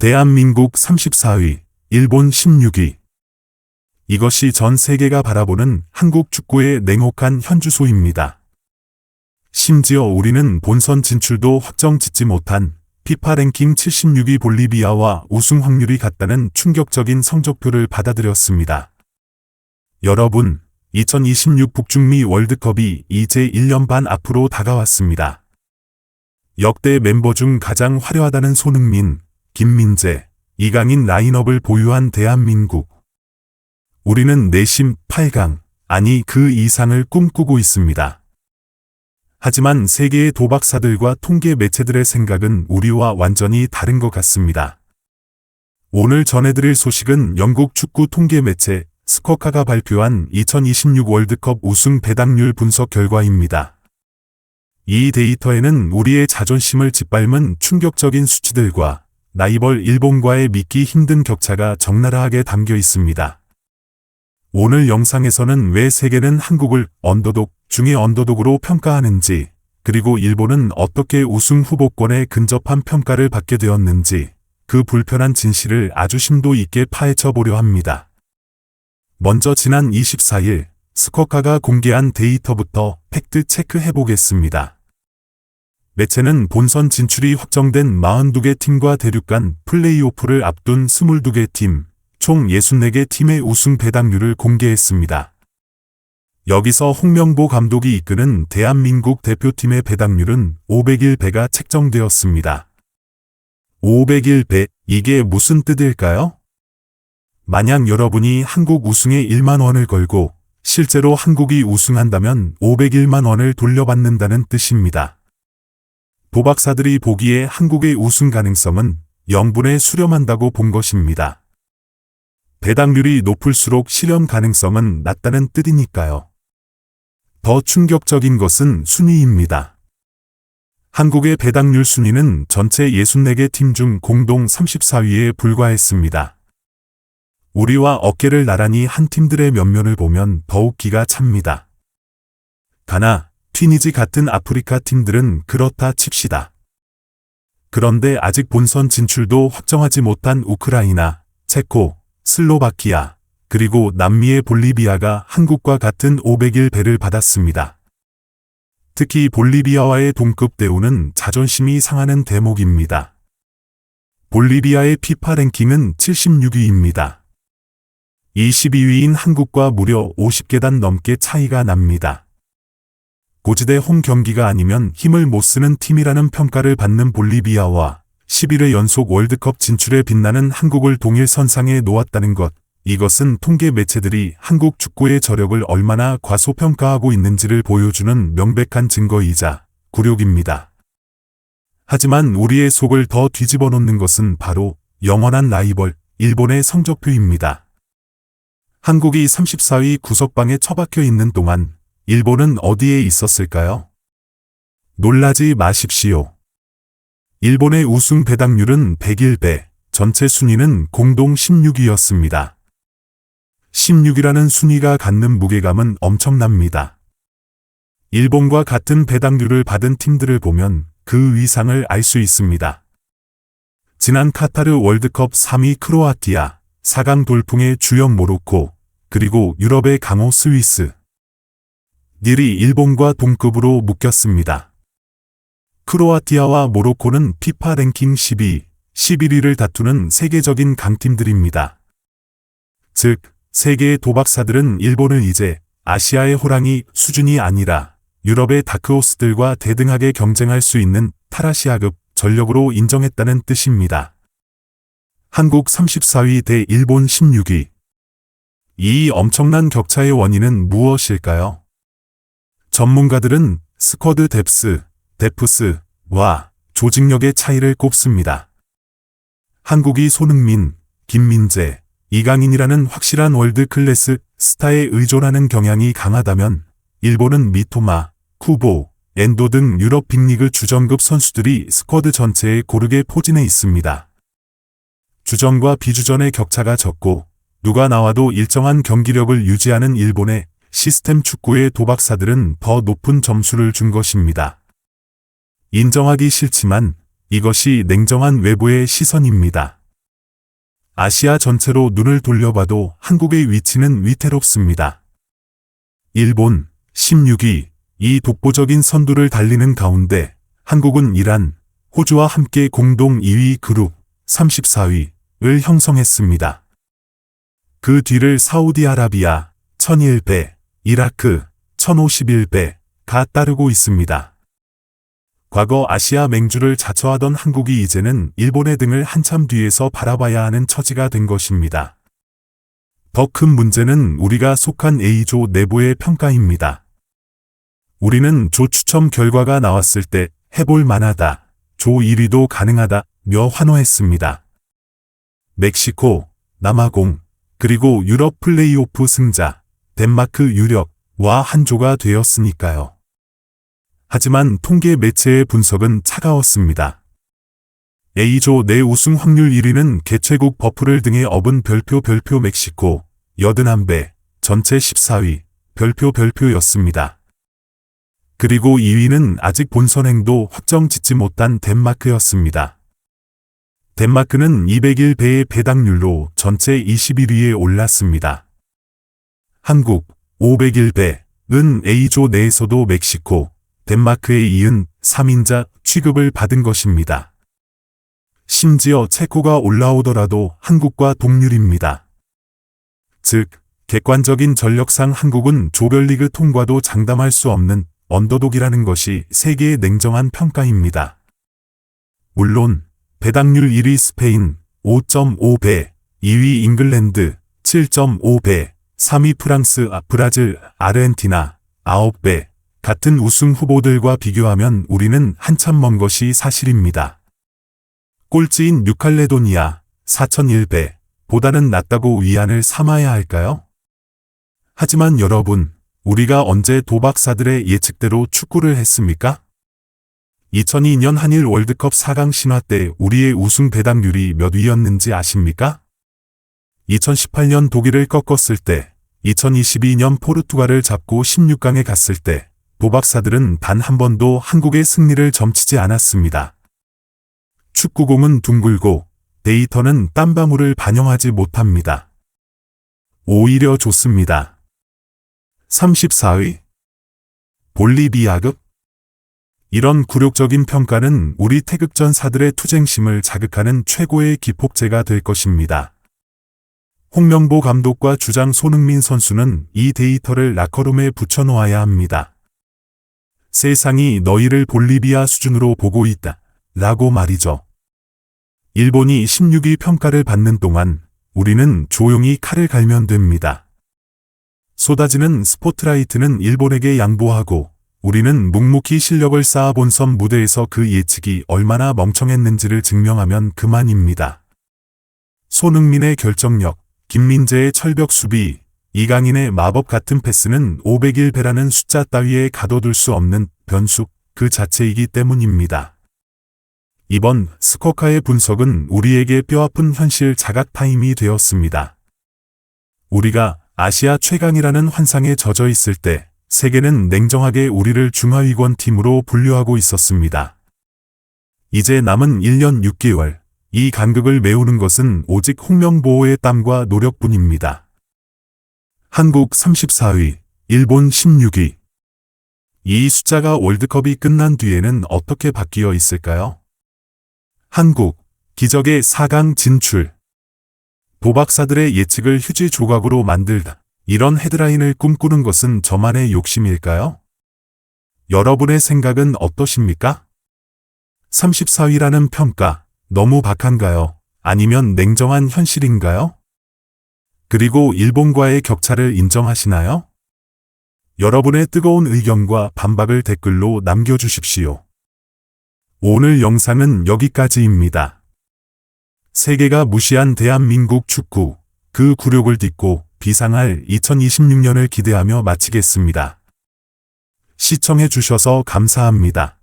대한민국 34위, 일본 16위. 이것이 전 세계가 바라보는 한국 축구의 냉혹한 현주소입니다. 심지어 우리는 본선 진출도 확정짓지 못한 피파 랭킹 76위 볼리비아와 우승 확률이 같다는 충격적인 성적표를 받아들였습니다. 여러분, 2026 북중미 월드컵이 이제 1년 반 앞으로 다가왔습니다. 역대 멤버 중 가장 화려하다는 손흥민, 김민재, 이강인 라인업을 보유한 대한민국. 우리는 내심 8강, 아니 그 이상을 꿈꾸고 있습니다. 하지만 세계의 도박사들과 통계 매체들의 생각은 우리와 완전히 다른 것 같습니다. 오늘 전해드릴 소식은 영국 축구 통계 매체 스코카가 발표한 2026 월드컵 우승 배당률 분석 결과입니다. 이 데이터에는 우리의 자존심을 짓밟은 충격적인 수치들과 라이벌 일본과의 믿기 힘든 격차가 적나라하게 담겨 있습니다. 오늘 영상에서는 왜 세계는 한국을 언더독 중의 언더독으로 평가하는지, 그리고 일본은 어떻게 우승 후보권에 근접한 평가를 받게 되었는지, 그 불편한 진실을 아주 심도 있게 파헤쳐 보려 합니다. 먼저 지난 24일 스코카가 공개한 데이터부터 팩트 체크해 보겠습니다. 매체는 본선 진출이 확정된 42개 팀과 대륙 간 플레이오프를 앞둔 22개 팀, 총 64개 팀의 우승 배당률을 공개했습니다. 여기서 홍명보 감독이 이끄는 대한민국 대표팀의 배당률은 501배가 책정되었습니다. 501배, 이게 무슨 뜻일까요? 만약 여러분이 한국 우승에 1만 원을 걸고 실제로 한국이 우승한다면 501만 원을 돌려받는다는 뜻입니다. 도박사들이 보기에 한국의 우승 가능성은 0분에 수렴한다고 본 것입니다. 배당률이 높을수록 실현 가능성은 낮다는 뜻이니까요. 더 충격적인 것은 순위입니다. 한국의 배당률 순위는 전체 64개 팀 중 공동 34위에 불과했습니다. 우리와 어깨를 나란히 한 팀들의 면면을 보면 더욱 기가 찹니다. 가나, 튀니지 같은 아프리카 팀들은 그렇다 칩시다. 그런데 아직 본선 진출도 확정하지 못한 우크라이나, 체코, 슬로바키아, 그리고 남미의 볼리비아가 한국과 같은 501배를 받았습니다. 특히 볼리비아와의 동급 대우는 자존심이 상하는 대목입니다. 볼리비아의 피파 랭킹은 76위입니다. 22위인 한국과 무려 50계단 넘게 차이가 납니다. 고지대 홈 경기가 아니면 힘을 못 쓰는 팀이라는 평가를 받는 볼리비아와 11회 연속 월드컵 진출에 빛나는 한국을 동일선상에 놓았다는 것, 이것은 통계 매체들이 한국 축구의 저력을 얼마나 과소평가하고 있는지를 보여주는 명백한 증거이자 굴욕입니다. 하지만 우리의 속을 더 뒤집어 놓는 것은 바로 영원한 라이벌, 일본의 성적표입니다. 한국이 34위 구석방에 처박혀 있는 동안 일본은 어디에 있었을까요? 놀라지 마십시오. 일본의 우승 배당률은 101배, 전체 순위는 공동 16위였습니다. 16위라는 순위가 갖는 무게감은 엄청납니다. 일본과 같은 배당률을 받은 팀들을 보면 그 위상을 알 수 있습니다. 지난 카타르 월드컵 3위 크로아티아, 4강 돌풍의 주역 모로코, 그리고 유럽의 강호 스위스. 닐이 일본과 동급으로 묶였습니다. 크로아티아와 모로코는 피파 랭킹 12, 11위를 다투는 세계적인 강팀들입니다. 즉, 세계의 도박사들은 일본을 이제 아시아의 호랑이 수준이 아니라 유럽의 다크호스들과 대등하게 경쟁할 수 있는 타라시아급 전력으로 인정했다는 뜻입니다. 한국 34위 대 일본 16위. 이 엄청난 격차의 원인은 무엇일까요? 전문가들은 스쿼드 데프스와 조직력의 차이를 꼽습니다. 한국이 손흥민, 김민재, 이강인이라는 확실한 월드클래스 스타에 의존하는 경향이 강하다면 일본은 미토마, 쿠보, 엔도 등 유럽 빅리그 주전급 선수들이 스쿼드 전체에 고르게 포진해 있습니다. 주전과 비주전의 격차가 적고 누가 나와도 일정한 경기력을 유지하는 일본의 시스템 축구의 도박사들은 더 높은 점수를 준 것입니다. 인정하기 싫지만 이것이 냉정한 외부의 시선입니다. 아시아 전체로 눈을 돌려봐도 한국의 위치는 위태롭습니다. 일본 16위, 이 독보적인 선두를 달리는 가운데 한국은 이란, 호주와 함께 공동 2위 그룹 34위를 형성했습니다. 그 뒤를 사우디아라비아 1001배, 이라크 1051배가 따르고 있습니다. 과거 아시아 맹주를 자처하던 한국이 이제는 일본의 등을 한참 뒤에서 바라봐야 하는 처지가 된 것입니다. 더 큰 문제는 우리가 속한 A조 내부의 평가입니다. 우리는 조 추첨 결과가 나왔을 때 해볼 만하다, 조 1위도 가능하다며 환호했습니다. 멕시코, 남아공, 그리고 유럽 플레이오프 승자, 덴마크 유력과 한 조가 되었으니까요. 하지만 통계 매체의 분석은 차가웠습니다. A조 내 우승 확률 1위는 개최국 버프를 등에 업은 별표 멕시코 81배, 전체 14위, 별표였습니다. 그리고 2위는 아직 본선행도 확정 짓지 못한 덴마크였습니다. 덴마크는 201배의 배당률로 전체 21위에 올랐습니다. 한국 501배은 A조 내에서도 멕시코, 덴마크에 이은 3인자 취급을 받은 것입니다. 심지어 체코가 올라오더라도 한국과 동률입니다. 즉, 객관적인 전력상 한국은 조별리그 통과도 장담할 수 없는 언더독이라는 것이 세계의 냉정한 평가입니다. 물론 배당률 1위 스페인 5.5배, 2위 잉글랜드 7.5배, 3위 프랑스, 브라질, 아르헨티나 9배 같은 우승 후보들과 비교하면 우리는 한참 먼 것이 사실입니다. 꼴찌인 뉴칼레도니아 4,001배 보다는 낫다고 위안을 삼아야 할까요? 하지만 여러분, 우리가 언제 도박사들의 예측대로 축구를 했습니까? 2002년 한일 월드컵 4강 신화 때 우리의 우승 배당률이 몇 위였는지 아십니까? 2018년 독일을 꺾었을 때, 2022년 포르투갈을 잡고 16강에 갔을 때 도박사들은 단 한 번도 한국의 승리를 점치지 않았습니다. 축구공은 둥글고 데이터는 땀방울을 반영하지 못합니다. 오히려 좋습니다. 34위. 볼리비아급? 이런 굴욕적인 평가는 우리 태극전사들의 투쟁심을 자극하는 최고의 기폭제가 될 것입니다. 홍명보 감독과 주장 손흥민 선수는 이 데이터를 라커룸에 붙여놓아야 합니다. 세상이 너희를 볼리비아 수준으로 보고 있다, 라고 말이죠. 일본이 16위 평가를 받는 동안 우리는 조용히 칼을 갈면 됩니다. 쏟아지는 스포트라이트는 일본에게 양보하고 우리는 묵묵히 실력을 쌓아본 선 무대에서 그 예측이 얼마나 멍청했는지를 증명하면 그만입니다. 손흥민의 결정력, 김민재의 철벽 수비, 이강인의 마법 같은 패스는 501배라는 숫자 따위에 가둬둘 수 없는 변수 그 자체이기 때문입니다. 이번 스코카의 분석은 우리에게 뼈아픈 현실 자각 타임이 되었습니다. 우리가 아시아 최강이라는 환상에 젖어 있을 때 세계는 냉정하게 우리를 중하위권 팀으로 분류하고 있었습니다. 이제 남은 1년 6개월, 이 간극을 메우는 것은 오직 홍명보의 땀과 노력뿐입니다. 한국 34위, 일본 16위. 이 숫자가 월드컵이 끝난 뒤에는 어떻게 바뀌어 있을까요? 한국, 기적의 4강 진출. 도박사들의 예측을 휴지 조각으로 만들다. 이런 헤드라인을 꿈꾸는 것은 저만의 욕심일까요? 여러분의 생각은 어떠십니까? 34위라는 평가, 너무 박한가요? 아니면 냉정한 현실인가요? 그리고 일본과의 격차를 인정하시나요? 여러분의 뜨거운 의견과 반박을 댓글로 남겨주십시오. 오늘 영상은 여기까지입니다. 세계가 무시한 대한민국 축구, 그 굴욕을 딛고 비상할 2026년을 기대하며 마치겠습니다. 시청해 주셔서 감사합니다.